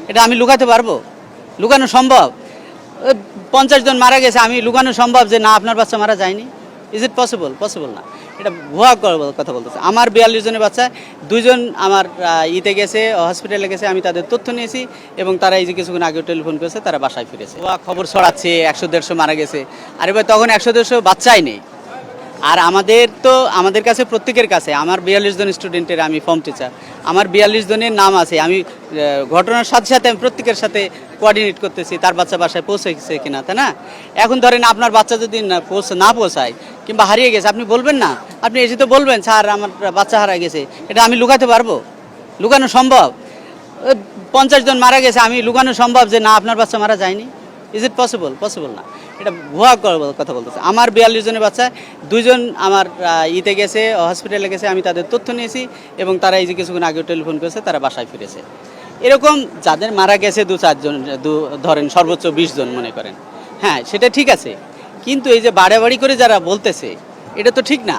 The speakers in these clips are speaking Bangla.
এটা আমি লুকাতে পারবো? লুকানো সম্ভব? 50 জন মারা গেছে, আমি লুকানো সম্ভব যে না আপনার বাচ্চা মারা যায়নি? Is it possible? পসিবল না। এটা ভুয়া কথা বলতেছে। আমার 42 জনের বাচ্চা, 2 জন আমার ইতে গেছে, হসপিটালে গেছে, আমি তাদের তথ্য নিয়েছি এবং তারা এই যে কিছুক্ষণ আগে টেলিফোন করেছে, তারা বাসায় ফিরেছে। ভুয়া খবর ছড়াচ্ছে 100-150 মারা গেছে। আরে ভাই, তখন 100-150 বাচ্চাই নেই। আর আমাদের কাছে, প্রত্যেকের কাছে, আমার 42 জন স্টুডেন্টের আমি ফর্ম টিচার, আমার 42 জনের নাম আছে। আমি ঘটনার সাথে সাথে আমি প্রত্যেকের সাথে কোঅর্ডিনেট করতেছি তার বাচ্চা বাসায় পৌঁছেছে কিনা, তাই না? এখন ধরেন আপনার বাচ্চা যদি না পৌঁছায় কিংবা হারিয়ে গেছে, আপনি বলবেন না? আপনি এসে তো বলবেন স্যার আমার বাচ্চা হারিয়ে গেছে। এটা আমি লুকাতে পারবো? লুকানো সম্ভব? 50 জন মারা গেছে, আমি লুকানো সম্ভব যে না আপনার বাচ্চা মারা যায়নি? Is it possible? পসিবল না। এটা ভুয়া কথা বলতেছে। আমার 42 জনের বাচ্চা, 2 জন আমার ইতে গেছে, হসপিটালে গেছে, আমি তাদের তথ্য নিয়েছি এবং তারা এই যে কিছুক্ষণ আগে টেলিফোন করেছে, তারা বাসায় ফিরেছে। এরকম যাদের মারা গেছে 2-4 জন, ধরেন সর্বোচ্চ 20 জন মনে করেন, হ্যাঁ সেটা ঠিক আছে, কিন্তু এই যে বাড়াবাড়ি করে যারা বলতেছে এটা তো ঠিক না।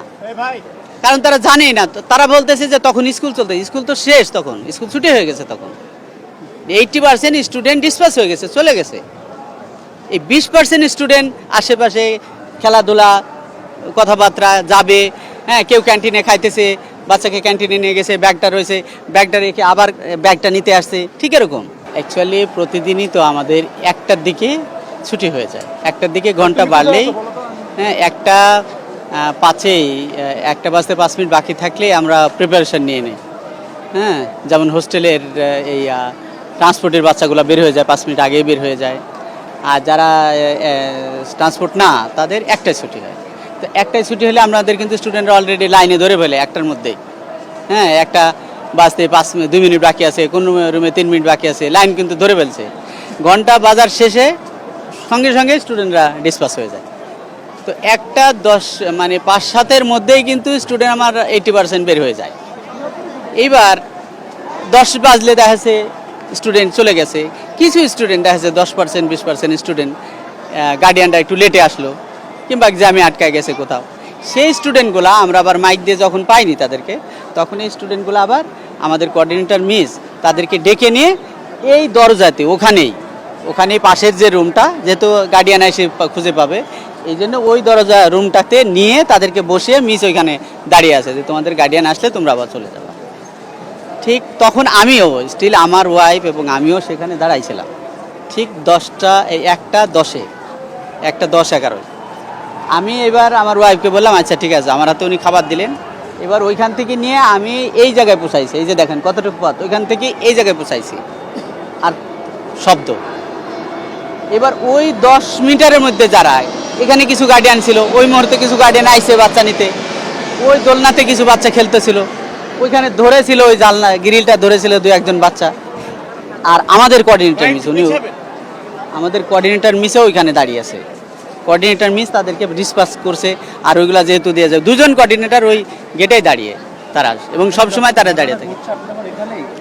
কারণ তারা জানেই না। তারা বলতেছে যে তখন স্কুল চলতে, স্কুল তো শেষ, তখন স্কুল ছুটি হয়ে গেছে, তখন 80% স্টুডেন্ট ডিসপাস হয়ে গেছে, চলে গেছে। এই 20% স্টুডেন্ট আশেপাশে খেলাধুলা, কথাবার্তা যাবে, হ্যাঁ কেউ ক্যান্টিনে খাইতেছে, বাচ্চাকে ক্যান্টিনে নিয়ে গেছে, ব্যাগটা রয়েছে, ব্যাগটা রেখে আবার ব্যাগটা নিতে আসছে, ঠিক এরকম। অ্যাকচুয়ালি প্রতিদিনই তো আমাদের 1টার দিকে ছুটি হয়ে যায়। 1টার দিকে ঘন্টা বাড়লেই, হ্যাঁ 1:05 1টা বাজতে 5 মিনিট বাকি থাকলে আমরা প্রিপারেশন নিয়ে নিই। হ্যাঁ, যেমন হোস্টেলের এই ট্রান্সপোর্টের বাচ্চাগুলো বের হয়ে যায়, 5 মিনিট আগেই বের হয়ে যায়। আর যারা ট্রান্সপোর্ট না, তাদের 1টায় ছুটি হয়। তো 1টায় ছুটি হলে আমাদের কিন্তু স্টুডেন্টরা অলরেডি লাইনে ধরে ফেলে 1টার মধ্যেই। হ্যাঁ, 1টা বাজতে 2 মিনিট বাকি আছে, কোন রুমে 3 মিনিট বাকি আছে, লাইন কিন্তু ধরে ফেলছে। ঘন্টা বাজার শেষে সঙ্গে সঙ্গে স্টুডেন্টরা ডিসপাস হয়ে যায়। তো 1:10 মানে 5-7-এর মধ্যেই কিন্তু স্টুডেন্ট আমার 80% বের হয়ে যায়। এইবার 10 বাজলে দেখা যাচ্ছে স্টুডেন্ট চলে গেছে। কিছু স্টুডেন্ট দেখা যাচ্ছে 10% 20% স্টুডেন্ট গার্ডিয়ানরা একটু লেটে আসলো কিংবা এক্সামে আটকায় গেছে কোথাও। সেই স্টুডেন্টগুলো আমরা আবার মাইক দিয়ে যখন পাইনি তাদেরকে, তখন এই স্টুডেন্টগুলো আবার আমাদের কোঅর্ডিনেটর মিস তাদেরকে ডেকে নিয়ে এই দরজাতে, ওখানেই পাশের যে রুমটা, যেহেতু গার্ডিয়ান এসে খুঁজে পাবে, এই জন্য ওই দরজা রুমটাতে নিয়ে তাদেরকে বসিয়ে মিস ওইখানে দাঁড়িয়ে আছে যে তোমাদের গার্ডিয়ান আসলে তোমরা আবার চলে যাবে। ঠিক তখন আমিও স্টিল, আমার ওয়াইফ এবং আমিও সেখানে দাঁড়াইছিলাম। ঠিক 1:10-11 আমি এবার আমার ওয়াইফকে বললাম আচ্ছা ঠিক আছে, আমার হাতে উনি খাবার দিলেন। এবার ওইখান থেকে নিয়ে আমি এই জায়গায় পৌঁছাইছি, এই যে দেখেন কতটুকু পথ, ওইখান থেকে এই জায়গায় পৌঁছাইছি। আর শব্দ, এবার ওই 10 মিটারের মধ্যে যারা, এখানে কিছু গার্ডিয়ান ছিল, ওই মুহূর্তে কিছু গার্ডিয়ান আইসে বাচ্চা নিতে, ওই দোলনাতে কিছু বাচ্চা খেলতেছিল, ওইখানে ধরেছিল, ওই জানলা গ্রিলটা ধরেছিল 2-1 বাচ্চা। আর আমাদের কোঅর্ডিনেটর মিস, আমাদের কোঅর্ডিনেটর মিসও ওইখানে দাঁড়িয়ে আছে। কোঅর্ডিনেটর মিস তাদেরকে ডিসপাস করছে। আর ওইগুলা যেহেতু দিয়ে যায়, 2 জন কোঅর্ডিনেটর ওই গেটেই দাঁড়িয়ে তারা, এবং সবসময় তারা দাঁড়িয়ে থাকে।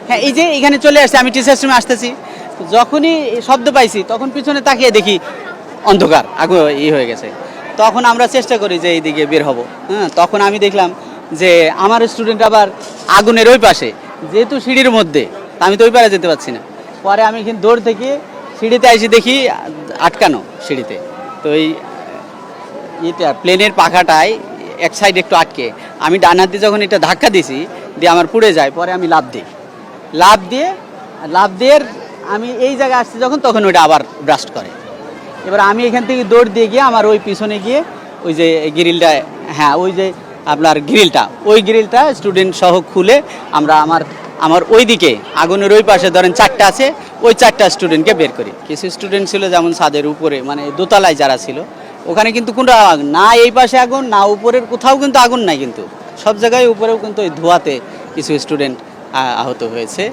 হ্যাঁ, এই যে এখানে চলে আসছে, আমি টিচার্স রুমে আসতেছি, যখনই শব্দ পাইছি তখন পিছনে তাকিয়ে দেখি অন্ধকার, আগুন হয়ে গেছে। তখন আমরা চেষ্টা করি যে এইদিকে বের হব। হ্যাঁ, তখন আমি দেখলাম যে আমার স্টুডেন্ট আবার আগুনের ওই পাশে, যেহেতু সিঁড়ির মধ্যে, আমি তো ওই পারে যেতে পারছি না। পরে আমি কিন্তু দৌড় থেকে সিঁড়িতে এসে দেখি আটকানো সিঁড়িতে। তো এই প্লেনের পাখাটায় এক সাইড একটু আটকে, আমি ডান হাত দিয়ে যখন এটা ধাক্কা দিছি, দিয়ে আমার পুড়ে যায়। পরে আমি লাফ দিয়ে আমি এই জায়গায় আসছি যখন, তখন ওইটা আবার ব্রাস্ট করে। এবার আমি এখান থেকে দৌড় দিয়ে গিয়ে আমার ওই পিছনে গিয়ে ওই যে গ্রিলটা, হ্যাঁ ওই যে আপনার গ্রিলটা স্টুডেন্ট সহ খুলে আমরা আমার ওই দিকে আগুনের ওই পাশে ধরেন 4টা আছে, ওই 4টা স্টুডেন্টকে বের করি। কিছু স্টুডেন্ট ছিল যেমন ছাদের উপরে, মানে দোতলায় যারা ছিল, ওখানে কিন্তু কোনো না এই পাশে আগুন, না উপরের কোথাও কিন্তু আগুন নাই, কিন্তু সব জায়গায় উপরেও কিন্তু ওই ধোঁয়াতে কিছু স্টুডেন্ট আহত হয়েছে,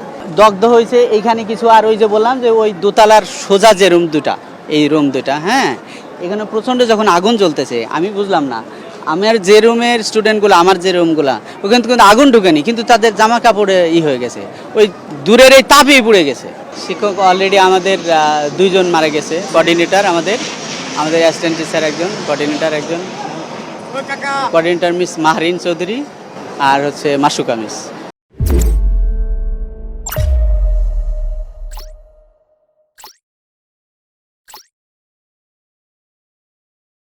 দগ্ধ হয়েছে এইখানে কিছু। আর ওই যে বললাম যে ওই দোতলার সোজা যে রুম দুটা, এই রুম দুটা, হ্যাঁ এখানে প্রচণ্ড যখন আগুন জ্বলতেছে, আমি বুঝলাম না, আমার যে রুমের স্টুডেন্টগুলো, আমার যে রুমগুলো, ওখানে কিন্তু আগুন ঢুকেনি, কিন্তু তাদের জামা কাপড়ে হয়ে গেছে, ওই দূরের এই তাপেই পুড়ে গেছে। শিক্ষক অলরেডি আমাদের 2 জন মারা গেছে। কোঅর্ডিনেটর আমাদের অ্যাসিস্ট্যান্ট টিচার একজন, কোঅর্ডিনেটর একজন, কোঅর্ডিনেটর মিস মাহরিন চৌধুরী, আর হচ্ছে মাসুকা মিস।